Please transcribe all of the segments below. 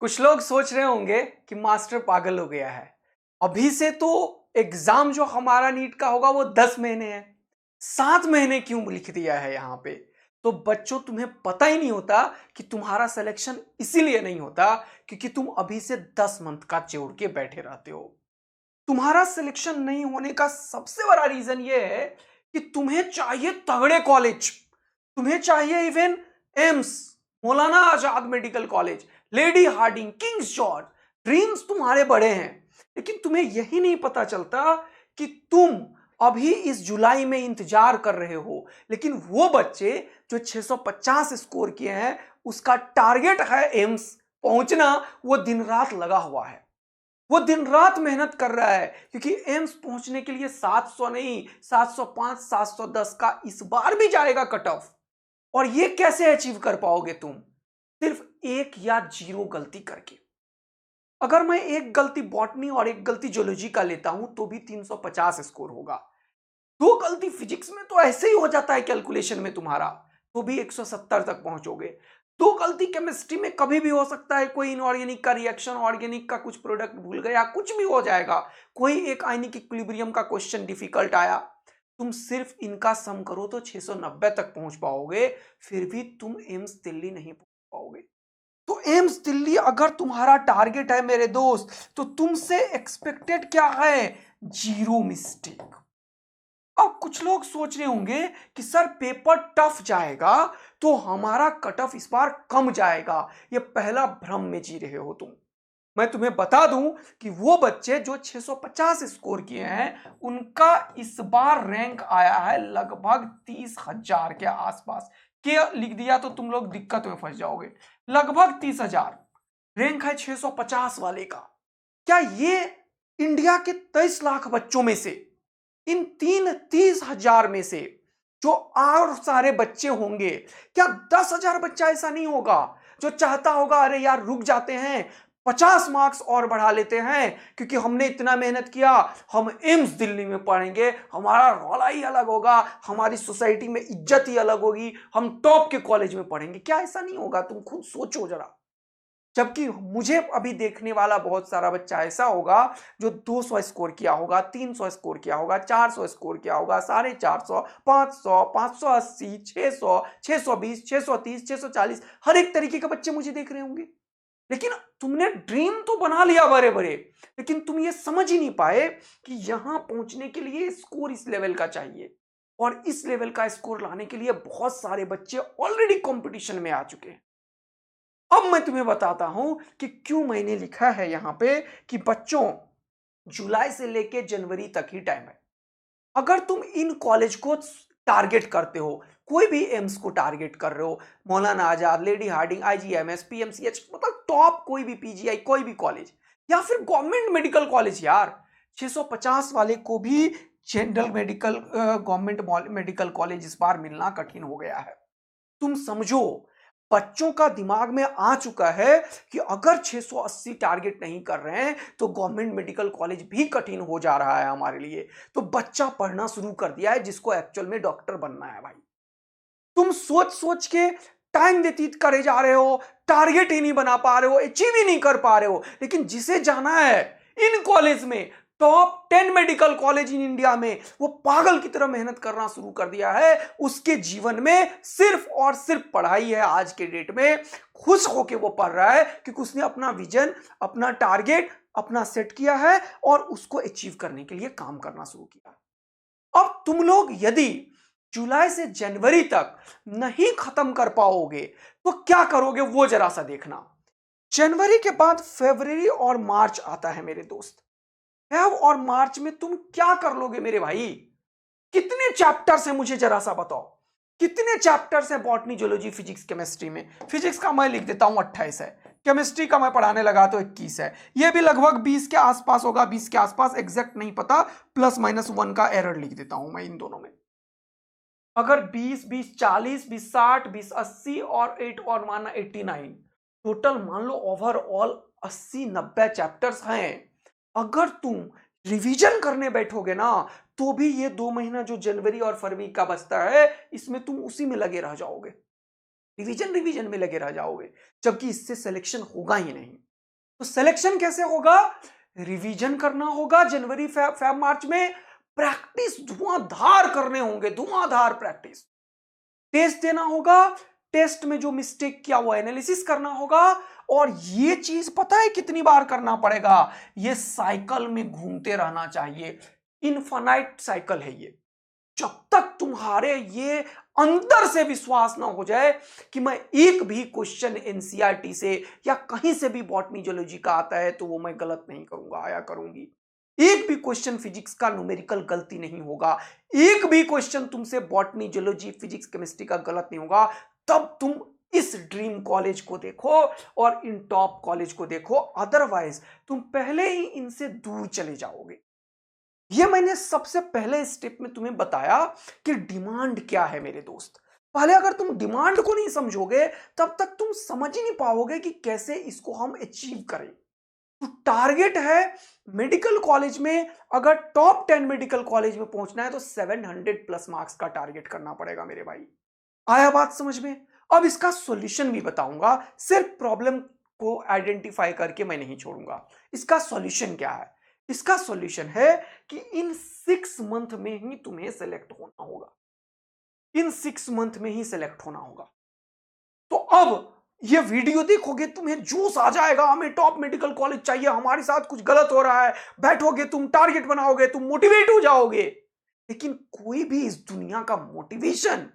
कुछ लोग सोच रहे होंगे कि मास्टर पागल हो गया है। अभी से तो एग्जाम जो हमारा नीट का होगा वो 10 महीने है। 7 महीने क्यों लिख दिया है यहाँ पे? तो बच्चों, तुम्हें पता ही नहीं होता कि तुम्हारा सिलेक्शन इसीलिए नहीं होता क्योंकि तुम अभी से 10 मंथ का जोड़ के बैठे रहते हो। तुम्हारा सिलेक्शन नहीं होने का सबसे बड़ा रीजन ये है कि तुम्हें चाहिए तगड़े कॉलेज। तुम्हें चाहिए even AIIMS, Maulana Azad medical college, Lady Hardinge, King's George. Dreams तुम्हारे बड़े हैं, लेकिन तुम्हें यही नहीं पता चलता कि तुम अभी इस जुलाई में इंतजार कर रहे हो, लेकिन वो बच्चे जो 650 स्कोर किए हैं, उसका टारगेट है एम्स पहुंचना। वो दिन रात लगा हुआ है, वो दिन रात मेहनत कर रहा है क्योंकि एम्स पहुंचने के लिए 700 नहीं, 705 710 का इस बार भी जाएगा कट ऑफ। और ये कैसे अचीव कर पाओगे तुम? सिर्फ एक या जीरो गलती करके। अगर मैं एक गलती बॉटनी और एक गलती ज्योलॉजी का लेता हूं तो भी 350 स्कोर होगा। दो गलती फिजिक्स में तो ऐसे ही हो जाता है कैलकुलेशन में तुम्हारा, तो भी 170 तक पहुंचोगे। दो गलती केमिस्ट्री में कभी भी हो सकता है, कोई इनऑर्गेनिक का रिएक्शन, ऑर्गेनिक का कुछ प्रोडक्ट भूल गया, कुछ भी हो जाएगा। कोई एक आयनिक इक्विलिब्रियम का क्वेश्चन डिफिकल्ट आया, तुम सिर्फ इनका सम करो तो 690 तक पहुंच पाओगे, फिर भी तुम एम्स दिल्ली नहीं पहुंच पाओगे। तो एम्स दिल्ली अगर तुम्हारा टारगेट है मेरे दोस्त, तो तुमसे एक्सपेक्टेड क्या है? Zero mistake. अब कुछ लोग सोच रहे होंगे कि सर पेपर टफ जाएगा तो हमारा कट ऑफ इस बार कम जाएगा। ये पहला भ्रम में जी रहे हो तुम। मैं तुम्हें बता दूं कि वो बच्चे जो 650 स्कोर किए हैं, उनका इस बार रैंक आया है लगभग 30,000 के आसपास। के लिख दिया तो तुम लोग दिक्कत में फंस जाओगे। लगभग 30,000 रैंक है 650 वाले का। क्या ये इंडिया के 23 लाख बच्चों में से, इन 30,000 में से जो और सारे बच्चे होंगे, क्या 10,000 बच्चा ऐसा नहीं होगा जो चाहता होगा अरे यार रुक जाते हैं, 50 मार्क्स और बढ़ा लेते हैं क्योंकि हमने इतना मेहनत किया, हम एम्स दिल्ली में पढ़ेंगे, हमारा रौला ही अलग होगा, हमारी सोसाइटी में इज्जत ही अलग होगी, हम टॉप के कॉलेज में पढ़ेंगे। क्या ऐसा नहीं होगा? तुम खुद सोचो जरा। जबकि मुझे अभी देखने वाला बहुत सारा बच्चा ऐसा होगा जो 200 स्कोर किया होगा, 300 स्कोर किया होगा, 400 स्कोर किया होगा, 450, 500, 580, 600, 620, 630, 640, हर एक तरीके के बच्चे मुझे देख रहे होंगे। लेकिन तुमने ड्रीम तो बना लिया बड़े बड़े, लेकिन तुम ये समझ ही नहीं पाए कि यहां पहुंचने के लिए स्कोर इस लेवल का चाहिए, और इस लेवल का स्कोर लाने के लिए बहुत सारे बच्चे ऑलरेडी कंपटीशन में आ चुके हैं। अब मैं तुम्हें बताता हूं कि क्यों मैंने लिखा है यहां पे कि बच्चों, जुलाई से लेके जनवरी तक ही टाइम है। अगर तुम इन कॉलेज को टारगेट करते हो, कोई भी एम्स को टारगेट कर रहे हो, Maulana Azad, lady Hardinge, IGMS, PMCH, मतलब टॉप कोई भी पीजीआई, कोई भी कॉलेज, या फिर गवर्नमेंट मेडिकल कॉलेज यार, 650 वाले को भी general medical government medical college इस बार मिलना कठिन हो गया है। तुम समझो, बच्चों का दिमाग में आ चुका है कि अगर 680 टारगेट नहीं कर रहे हैं तो गवर्नमेंट मेडिकल कॉलेज भी कठिन हो जा रहा है हमारे लिए। तो बच्चा पढ़ना शुरू कर दिया है जिसको एक्चुअल में डॉक्टर बनना है भाई। तुम सोच सोच के टाइम व्यतीत करे जा रहे हो, टारगेट ही नहीं बना पा रहे हो, अचीव ही नहीं कर पा रहे हो, लेकिन जिसे जाना है इन कॉलेज में, top 10 medical college in India में, वो पागल की तरह मेहनत करना शुरू कर दिया है। उसके जीवन में सिर्फ और सिर्फ पढ़ाई है। आज के डेट में खुश होके वो पढ़ रहा है क्योंकि उसने अपना विजन, अपना टारगेट अपना सेट किया है और उसको अचीव करने के लिए काम करना शुरू किया। अब तुम लोग यदि जुलाई से जनवरी तक नहीं खत्म कर पाओगे तो क्या करोगे वो जरा सा देखना। जनवरी के बाद फरवरी और मार्च आता है मेरे दोस्त। फेब और मार्च में तुम क्या कर लोगे मेरे भाई? कितने चैप्टर्स हैं मुझे जरा सा बताओ। कितने चैप्टर्स हैं बॉटनी, ज्योलॉजी, फिजिक्स, केमिस्ट्री में? फिजिक्स का मैं लिख देता हूं 28 है, केमिस्ट्री का मैं पढ़ाने लगा तो 21 है, ये भी लगभग 20 के आसपास होगा, 20 के आसपास, एग्जैक्ट नहीं पता, प्लस माइनस 1 का एरर लिख देता हूं मैं इन दोनों में। अगर 20, 20, 40, 20, 60, 20, 80 और 8 और मानना 89, टोटल मान लो ओवरऑल 80-90 चैप्टर्स हैं। अगर तुम रिवीजन करने बैठोगे ना तो भी ये 2 महीना जो जनवरी और फरवरी का बचता है, इसमें तुम उसी में लगे रह जाओगे, रिवीजन रिवीजन में लगे रह जाओगे, जबकि इससे सिलेक्शन होगा ही नहीं। तो सिलेक्शन कैसे होगा? रिवीजन करना होगा जनवरी फेब मार्च में, प्रैक्टिस धुआंधार करने होंगे, धुआंधार प्रैक्टिस, टेस्ट देना होगा, टेस्ट में जो मिस्टेक किया वो एनालिसिस करना होगा। और ये चीज पता है कितनी बार करना पड़ेगा? ये साइकिल में घूमते रहना चाहिए, इनफाइनाइट साइकिल है ये। जब तक तुम्हारे ये अंदर से विश्वास ना हो जाए कि मैं एक भी क्वेश्चन एनसीईआरटी से या कहीं से भी बॉटनी जूलॉजी का आता है तो वो मैं गलत नहीं करूंगा या करूंगी, एक भी क्वेश्चन फिजिक्स का न्यूमेरिकल गलती नहीं होगा, एक भी क्वेश्चन तुमसे बॉटनी जूलॉजी फिजिक्स केमिस्ट्री का गलत नहीं होगा, तब तुम इस ड्रीम कॉलेज को देखो और इन टॉप कॉलेज को देखो। अदरवाइज तुम पहले ही इनसे दूर चले जाओगे। ये मैंने सबसे पहले स्टेप में तुम्हें बताया कि डिमांड क्या है मेरे दोस्त। पहले अगर तुम डिमांड को नहीं समझोगे तब तक तुम समझ ही नहीं पाओगे कि कैसे इसको हम अचीव करें। तो टारगेट है मेडिकल कॉलेज में, अगर टॉप 10 मेडिकल कॉलेज में पहुंचना है तो 700 प्लस मार्क्स का टारगेट करना पड़ेगा मेरे भाई। आया बात समझ में? अब इसका सॉल्यूशन भी बताऊंगा, सिर्फ प्रॉब्लम को आइडेंटिफाई करके मैं नहीं छोड़ूंगा। इसका सॉल्यूशन क्या है? इसका सॉल्यूशन है कि इन 6 मंथ में ही तुम्हें सेलेक्ट होना होगा, इन 6 मंथ में ही सेलेक्ट होना होगा। तो अब ये वीडियो देखोगे तुम्हें जोश आ जाएगा, हमें टॉप मेडिकल कॉलेज चाहिए, हमारे साथ कुछ गलत हो रहा है, बैठोगे तुम, टारगेट बनाओगे, तुम मोटिवेट हो जाओगे। लेकिन कोई भी इस दुनिया का मोटिवेशन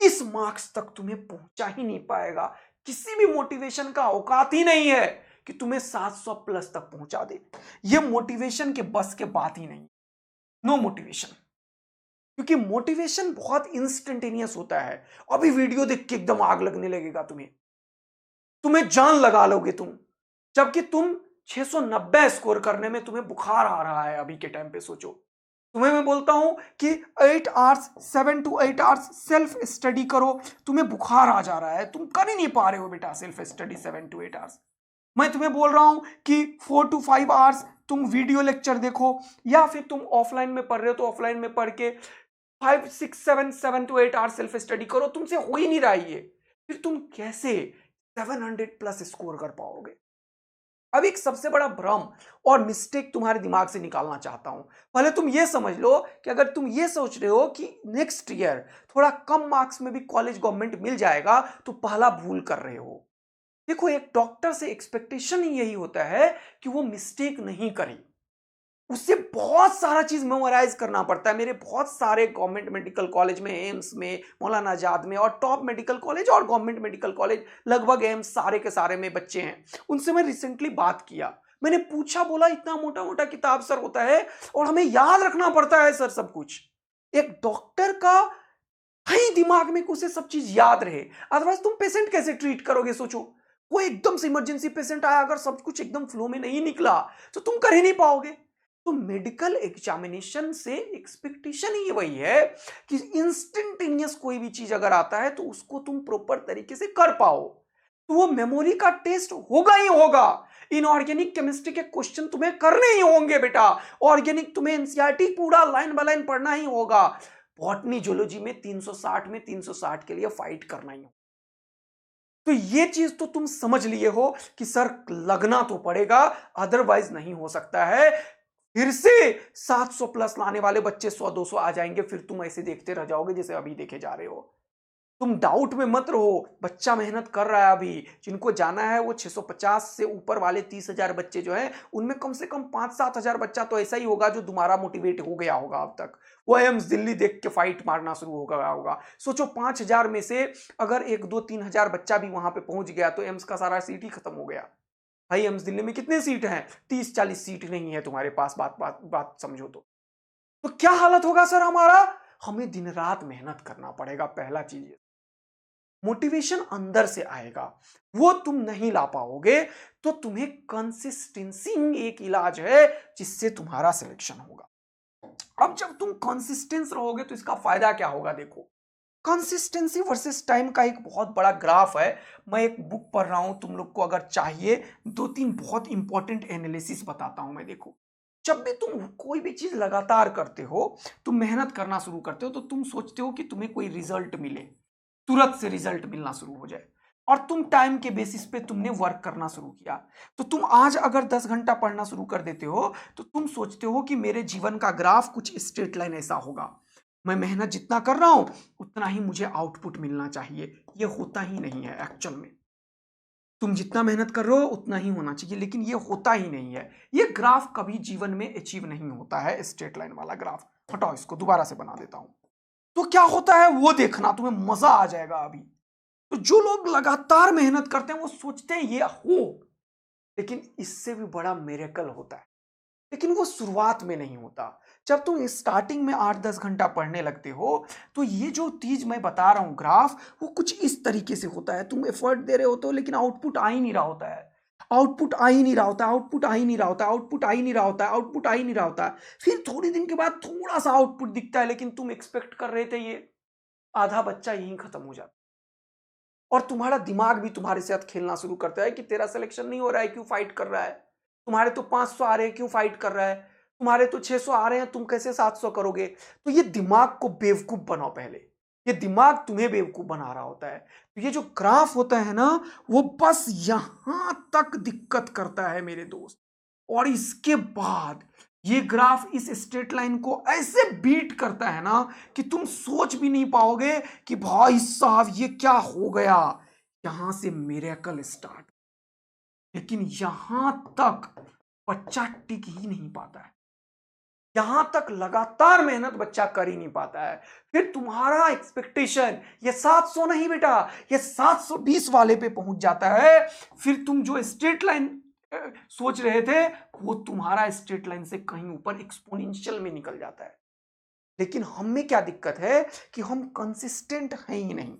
इस मार्क्स तक तुम्हें पहुंचा ही नहीं पाएगा। किसी भी मोटिवेशन का औकात ही नहीं है कि तुम्हें 700 प्लस तक पहुंचा दे। ये मोटिवेशन के बस के बात ही नहीं, नो मोटिवेशन। क्योंकि मोटिवेशन बहुत इंस्टेंटेनियस होता है। अभी वीडियो देख के एकदम आग लगने लगेगा तुम्हें जान लगा लोगे तुम, जबकि तुम 690 स्कोर करने में तुम्हें बुखार आ रहा है अभी के टाइम पे। सोचो, तुम्हें मैं बोलता हूं कि 8 hours 7 to 8 hours self study करो, तुम्हें बुखार आ जा रहा है, तुम कर ही नहीं पा रहे हो बेटा सेल्फ स्टडी 7 to 8 आवर्स। मैं तुम्हें बोल रहा हूं कि 4 to 5 आवर्स तुम वीडियो लेक्चर देखो, या फिर तुम ऑफलाइन में पढ़ रहे हो तो ऑफलाइन में पढ़ के 5 6 7 to 8 आवर्स सेल्फ स्टडी करो। तुमसे हो ही नहीं रहा है ये, फिर तुम कैसे 700 प्लस स्कोर कर पाओगे? अब एक सबसे बड़ा भ्रम और मिस्टेक तुम्हारे दिमाग से निकालना चाहता हूं। पहले तुम ये समझ लो कि अगर तुम ये सोच रहे हो कि नेक्स्ट ईयर थोड़ा कम मार्क्स में भी कॉलेज गवर्नमेंट मिल जाएगा तो पहला भूल कर रहे हो। देखो, एक डॉक्टर से एक्सपेक्टेशन ही यही होता है कि वो मिस्टेक नहीं करे, उससे बहुत सारा चीज मेमोराइज करना पड़ता है। मेरे बहुत सारे गवर्नमेंट मेडिकल कॉलेज में, एम्स में, मौलाना आजाद में और टॉप मेडिकल कॉलेज और गवर्नमेंट मेडिकल कॉलेज लगभग एम्स सारे के सारे में बच्चे हैं। उनसे मैं रिसेंटली बात किया, मैंने पूछा, बोला इतना मोटा मोटा किताब सर होता है और हमें याद रखना पड़ता है सर सब कुछ। एक डॉक्टर का कहीं दिमाग में उसे सब चीज याद रहे, अदरवाइज तुम पेशेंट कैसे ट्रीट करोगे? सोचो, वो एकदम से इमरजेंसी पेशेंट आया, अगर सब कुछ एकदम फ्लो में नहीं निकला तो तुम कर ही नहीं पाओगे। तो मेडिकल एग्जामिनेशन से एक्सपेक्टेशन ही वही है कि इंस्टेंटेनियस कोई भी चीज अगर आता है तो उसको तुम प्रॉपर तरीके से कर पाओ। तो वो मेमोरी का टेस्ट होगा ही होगा। इनऑर्गेनिक केमिस्ट्री के क्वेश्चन तुम्हें करने ही होंगे बेटा, ऑर्गेनिक तुम्हें एनसीईआरटी पूरा लाइन बाय लाइन पढ़ना ही होगा। बॉटनी जूलॉजी में 360 में 360 के लिए फाइट करना ही होगा। तो ये चीज तो तुम समझ लिए हो कि सर लगना तो पड़ेगा, अदरवाइज नहीं हो सकता है। फिर से 700 प्लस लाने वाले बच्चे 100-200 आ जाएंगे, फिर तुम ऐसे देखते रह जाओगे जैसे अभी देखे जा रहे हो। तुम डाउट में मत रहो, बच्चा मेहनत कर रहा है। अभी जिनको जाना है वो 650 से ऊपर वाले 30,000 बच्चे जो हैं, उनमें कम से कम 5-7 हजार बच्चा तो ऐसा ही होगा जो तुम्हारा मोटिवेट हो गया होगा अब तक। वो एम्स दिल्ली देख के फाइट मारना शुरू हो गया होगा। सोचो 5,000 में से अगर 1-2-3 हजार बच्चा भी वहां पे पहुंच गया तो एम्स का सारा सीट ही खत्म हो गया। भाई एम्स दिल्ली में कितने सीट हैं? 30-40 सीट नहीं है तुम्हारे पास। बात बात बात समझो तो क्या हालत होगा सर हमारा? हमें दिन रात मेहनत करना पड़ेगा। पहला चीज, मोटिवेशन अंदर से आएगा, वो तुम नहीं ला पाओगे तो तुम्हें कंसिस्टेंसी एक इलाज है जिससे तुम्हारा सिलेक्शन होगा। अब जब तुम कंसिस्टेंस रहोगे तो इसका फायदा क्या होगा? देखो, कंसिस्टेंसी वर्सेस टाइम का एक बहुत बड़ा ग्राफ है। मैं एक बुक पढ़ रहा हूं, तुम लोग को अगर चाहिए 2-3 बहुत इंपॉर्टेंट एनालिसिस बताता हूं मैं। देखो, जब भी तुम कोई भी चीज लगातार करते हो, तुम मेहनत करना शुरू करते हो तो तुम सोचते हो कि तुम्हें कोई रिजल्ट मिले, तुरंत से रिजल्ट मिलना शुरू हो जाए। और तुम टाइम के बेसिस पे तुमने वर्क करना शुरू किया। तो तुम आज अगर 10 घंटा पढ़ना शुरू कर देते हो तो तुम सोचते हो कि मेरे जीवन का ग्राफ कुछ स्ट्रेट लाइन ऐसा होगा, मैं मेहनत जितना कर रहा हूं उतना ही मुझे आउटपुट मिलना चाहिए। ये होता ही नहीं है एक्चुअल में। तुम जितना मेहनत कर रहे हो उतना ही होना चाहिए, लेकिन ये होता ही नहीं है। ये ग्राफ कभी जीवन में अचीव नहीं होता है, स्ट्रेट लाइन वाला ग्राफ। हटाओ इसको, दोबारा से बना देता हूं। तो क्या होता है वो देखना, तुम्हें मजा आ जाएगा अभी। तो जो लोग लगातार मेहनत करते हैं वो सोचते हैं ये हो, लेकिन इससे भी बड़ा मिरेकल होता है, लेकिन वो शुरुआत में नहीं होता। जब तुम स्टार्टिंग में 8-10 घंटा पढ़ने लगते हो तो ये जो चीज मैं बता रहा हूं ग्राफ, वो कुछ इस तरीके से होता है। तुम एफर्ट दे रहे होते हो लेकिन आउटपुट आ ही नहीं रहा होता है, आउटपुट आ ही नहीं रहा होता, आउटपुट आ ही नहीं रहा होता, आउटपुट आ ही नहीं रहा होता, आउटपुट आ ही नहीं रहा होता। फिर थोड़ी दिन के बाद थोड़ा सा आउटपुट दिखता है, लेकिन तुम एक्सपेक्ट कर रहे थे ये आधा बच्चा यहीं खत्म हो जाता। और तुम्हारा दिमाग भी तुम्हारे साथ खेलना शुरू करता है कि तेरा सिलेक्शन नहीं हो रहा है, क्यों फाइट कर रहा है, तुम्हारे तो 500 आ रहे हैं, क्यों फाइट कर रहा है, तुम्हारे तो 600 आ रहे हैं, तुम कैसे 700 करोगे। तो ये दिमाग को बेवकूफ बनाओ पहले, ये दिमाग तुम्हें बेवकूफ बना रहा होता है। तो ये जो ग्राफ होता है ना, वो बस यहां तक दिक्कत करता है मेरे दोस्त। और इसके बाद ये ग्राफ इस स्ट्रेट लाइन को ऐसे बीट करता है ना कि तुम सोच भी नहीं पाओगे कि भाई साहब ये क्या हो गया। यहां से मिरेकल स्टार्ट, लेकिन यहां तक बच्चा टिक ही नहीं पाता है, यहां तक लगातार मेहनत बच्चा कर ही नहीं पाता है। फिर तुम्हारा एक्सपेक्टेशन ये 700 नहीं बेटा, ये 720 वाले पे पहुंच जाता है। फिर तुम जो स्ट्रेट लाइन सोच रहे थे वो तुम्हारा स्ट्रेट लाइन से कहीं ऊपर एक्सपोनेंशियल में निकल जाता है। लेकिन हम में क्या दिक्कत है कि हम कंसिस्टेंट हैं ही नहीं,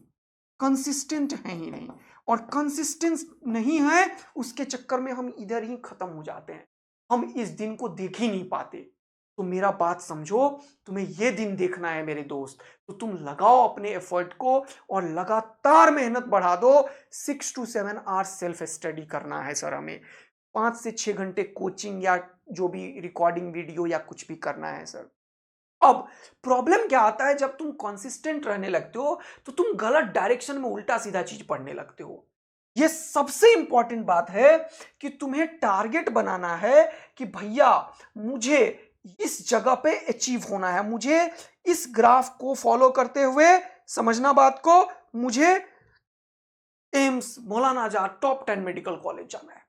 कंसिस्टेंट हैं ही नहीं। और कंसिस्टेंस नहीं है, उसके चक्कर में हम इधर ही खत्म हो जाते हैं, हम इस दिन को देख ही नहीं पाते। तो मेरा बात समझो, तुम्हें ये दिन देखना है मेरे दोस्त, तो तुम लगाओ अपने एफर्ट को और लगातार मेहनत बढ़ा दो। 6 to 7 आवर्स सेल्फ स्टडी करना है सर हमें, 5 से 6 घंटे कोचिंग या जो भी रिकॉर्डिंग वीडियो या कुछ भी करना है सर। अब प्रॉब्लम क्या आता है, जब तुम कंसिस्टेंट रहने लगते हो तो तुम गलत डायरेक्शन में उल्टा सीधा चीज पढ़ने लगते हो। ये सबसे इंपॉर्टेंट बात है कि तुम्हें टारगेट बनाना है कि भैया मुझे इस जगह पे अचीव होना है, मुझे इस ग्राफ को फॉलो करते हुए, समझना बात को, मुझे एम्स, मौलाना आजाद, टॉप 10 मेडिकल कॉलेज जाना है।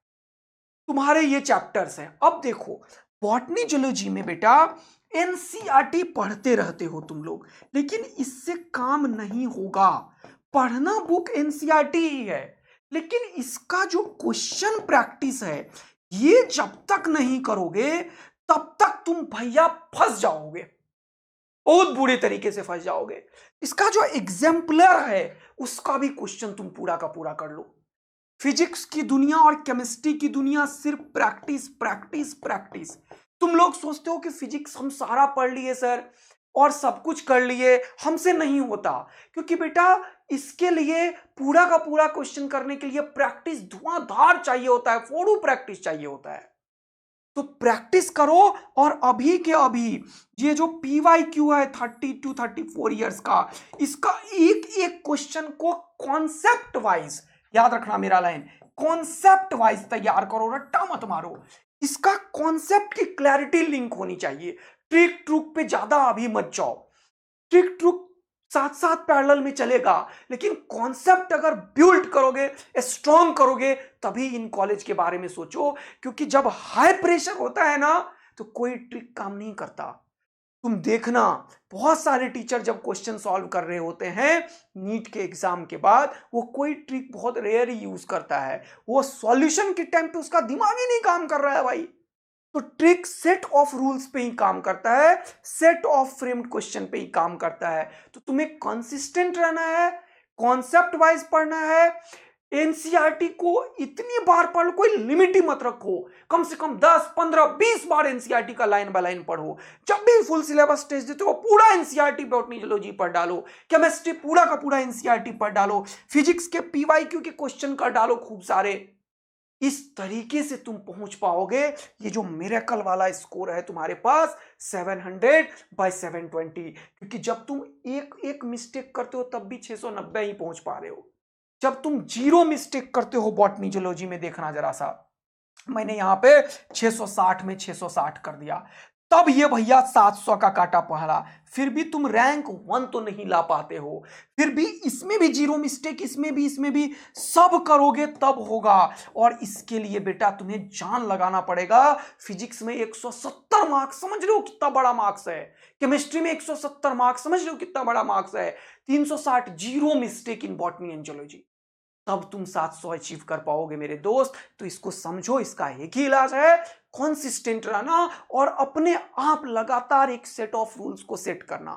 तुम्हारे ये चैप्टर्स हैं। अब देखो बॉटनी जूलॉजी में बेटा एनसीईआरटी पढ़ते रहते हो तुम लोग, लेकिन इससे काम नहीं होगा। पढ़ना बुक एनसीईआरटी ही है, लेकिन इसका जो क्वेश्चन प्रैक्टिस है ये जब तक नहीं करोगे तब तक तुम भैया फंस जाओगे, बहुत बुरे तरीके से फंस जाओगे। इसका जो एग्जाम्पलर है उसका भी क्वेश्चन तुम पूरा का पूरा कर लो। फिजिक्स की दुनिया और केमिस्ट्री की दुनिया सिर्फ प्रैक्टिस प्रैक्टिस प्रैक्टिस। तुम लोग सोचते हो कि फिजिक्स हम सारा पढ़ लिए सर और सब कुछ कर लिए, हमसे नहीं होता, क्योंकि बेटा इसके लिए पूरा का पूरा क्वेश्चन करने के लिए प्रैक्टिस धुआंधार चाहिए होता है, फोड़ू प्रैक्टिस चाहिए होता है। तो प्रैक्टिस करो, और अभी के अभी ये जो PYQ है 30 to 34 ईयर्स का, इसका एक एक क्वेश्चन को कॉन्सेप्ट वाइज याद रखना, मेरा लाइन कॉन्सेप्ट वाइज तैयार करो, रट्टा मत मारो। इसका कॉन्सेप्ट की क्लैरिटी लिंक होनी चाहिए, ट्रिक ट्रुक पे ज्यादा अभी मत जाओ। ट्रिक ट्रुक साथ साथ पैरेलल में चलेगा, लेकिन कॉन्सेप्ट अगर बिल्ड करोगे, स्ट्रॉन्ग करोगे, तभी इन कॉलेज के बारे में सोचो। क्योंकि जब हाई प्रेशर होता है ना तो कोई ट्रिक काम नहीं करता। तुम देखना बहुत सारे टीचर जब क्वेश्चन सॉल्व कर रहे होते हैं नीट के एग्जाम के बाद, वो कोई ट्रिक बहुत रेयर ही यूज करता है, वो सॉल्यूशन के टाइम पे उसका दिमाग ही नहीं काम कर रहा है भाई। तो ट्रिक सेट ऑफ रूल्स पे ही काम करता है, सेट ऑफ फ्रेम्ड क्वेश्चन पे ही काम करता है। तो तुम्हें कंसिस्टेंट रहना है, कॉन्सेप्ट वाइज पढ़ना है। एनसीईआरटी को इतनी बार पढ़ लो, कोई लिमिट ही मत रखो, कम से कम 10 15 20 बार एनसीईआरटी का लाइन बाय लाइन पढ़ो। जब भी फुल सिलेबस टेस्ट देते हो पूरा एनसीईआरटी बॉटनी जूलॉजी पढ़ डालो, केमिस्ट्री पूरा का पूरा एनसीईआरटी पढ़ डालो, फिजिक्स के PYQ के क्वेश्चन कर डालो खूब सारे। इस तरीके से तुम पहुंच पाओगे। ये जो मिरेकल वाला स्कोर है तुम्हारे पास 700/720, क्योंकि जब तुम एक एक मिस्टेक करते हो तब भी 690 ही पहुंच पा रहे हो। जब तुम जीरो मिस्टेक करते हो बॉटनी जूलॉजी में, देखना जरा सा, मैंने यहां पे 660 में 660 कर दिया, तब ये भैया 700 का काटा पहला, फिर भी तुम रैंक 1 तो नहीं ला पाते हो, फिर भी इसमें भी जीरो मिस्टेक, इसमें भी सब करोगे तब होगा। और इसके लिए बेटा तुम्हें जान लगाना पड़ेगा। फिजिक्स में 170 मार्क्स, समझ रहे हो कितना बड़ा मार्क्स है? केमिस्ट्री में 170 मार्क्स, समझ रहे हो कितना बड़ा मार्क्स है? 360 zero mistake in botany and zoology, तब तुम 700 अचीव कर पाओगे मेरे दोस्त। तो इसको समझो, इसका एक ही इलाज है, कॉन्सिस्टेंट रहना और अपने आप लगातार एक सेट ऑफ रूल्स को सेट करना।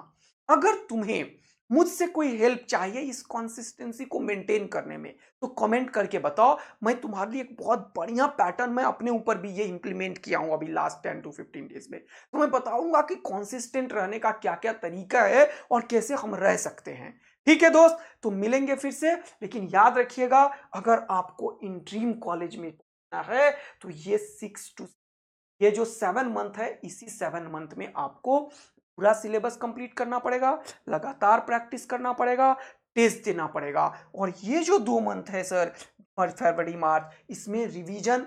अगर तुम्हें मुझसे कोई हेल्प चाहिए इस कंसिस्टेंसी को मेंटेन करने में, तो कमेंट करके बताओ। मैं तुम्हारे लिए एक बहुत बढ़िया पैटर्न, मैं अपने ऊपर भी ये इंप्लीमेंट किया हूं अभी लास्ट 10 to 15 डेज में, तो मैं बताऊंगा कि कंसिस्टेंट रहने का क्या क्या तरीका है और कैसे हम रह सकते हैं। ठीक है दोस्त, तो मिलेंगे फिर से, लेकिन याद रखिएगा, अगर आपको इन ड्रीम कॉलेज में पढ़ना है तो ये जो 7 मंथ है, इसी 7 मंथ में आपको पूरा सिलेबस कंप्लीट करना पड़ेगा, लगातार प्रैक्टिस करना पड़ेगा, टेस्ट देना पड़ेगा। और ये जो 2 मंथ है सर, फरवरी मार्च, इसमें रिवीजन,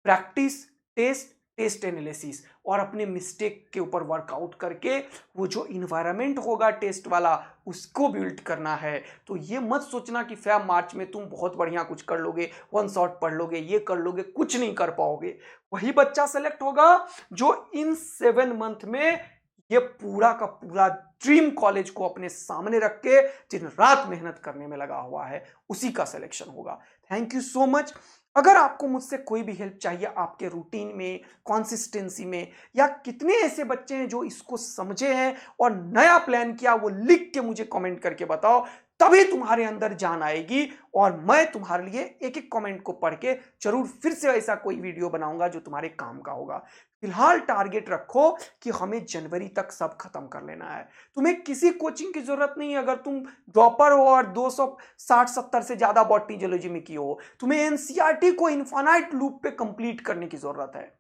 प्रैक्टिस, टेस्ट एनालिसिस और अपने मिस्टेक के ऊपर वर्कआउट करके वो जो इन्वायरमेंट होगा टेस्ट वाला, उसको बिल्ड करना है। तो ये मत सोचना कि फेब मार्च में तुम बहुत बढ़िया कुछ कर लोगे, 1 शॉट पढ़ लोगे, ये कर लोगे, कुछ नहीं कर पाओगे। वही बच्चा सेलेक्ट होगा जो इन 7 मंथ में ये पूरा का पूरा ड्रीम कॉलेज को अपने सामने रख के दिन रात मेहनत करने में लगा हुआ है, उसी का सिलेक्शन होगा। Thank you so much. अगर आपको मुझसे कोई भी हेल्प चाहिए आपके रूटीन में, कंसिस्टेंसी में, या कितने ऐसे बच्चे हैं जो इसको समझे हैं और नया प्लान किया, वो लिख के मुझे कमेंट करके बताओ, तभी तुम्हारे अंदर जान आएगी और मैं तुम्हारे लिए एक एक कमेंट को पढ़ के जरूर फिर से ऐसा कोई वीडियो बनाऊंगा जो तुम्हारे काम का होगा। फिलहाल टारगेट रखो कि हमें जनवरी तक सब खत्म कर लेना है। तुम्हें किसी कोचिंग की जरूरत नहीं है। अगर तुम ड्रॉपर हो और 260-70 से ज्यादा बॉटनी जूलॉजी में की हो, तुम्हें एनसीईआरटी को इनफाइनाइट लूप पे कंप्लीट करने की जरूरत है।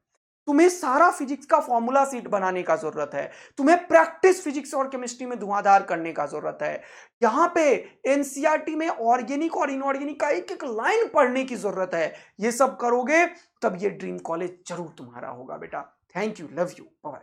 तुम्हें सारा फिजिक्स का फॉर्मूला सीट बनाने का जरूरत है। तुम्हें प्रैक्टिस फिजिक्स और केमिस्ट्री में धुआंधार करने का जरूरत है। यहाँ पे एनसीईआरटी में ऑर्गेनिक और इनऑर्गेनिक का एक एक लाइन पढ़ने की जरूरत है। ये सब करोगे तब ये ड्रीम कॉलेज जरूर तुम्हारा होगा बेटा। Thank you, love you, bye.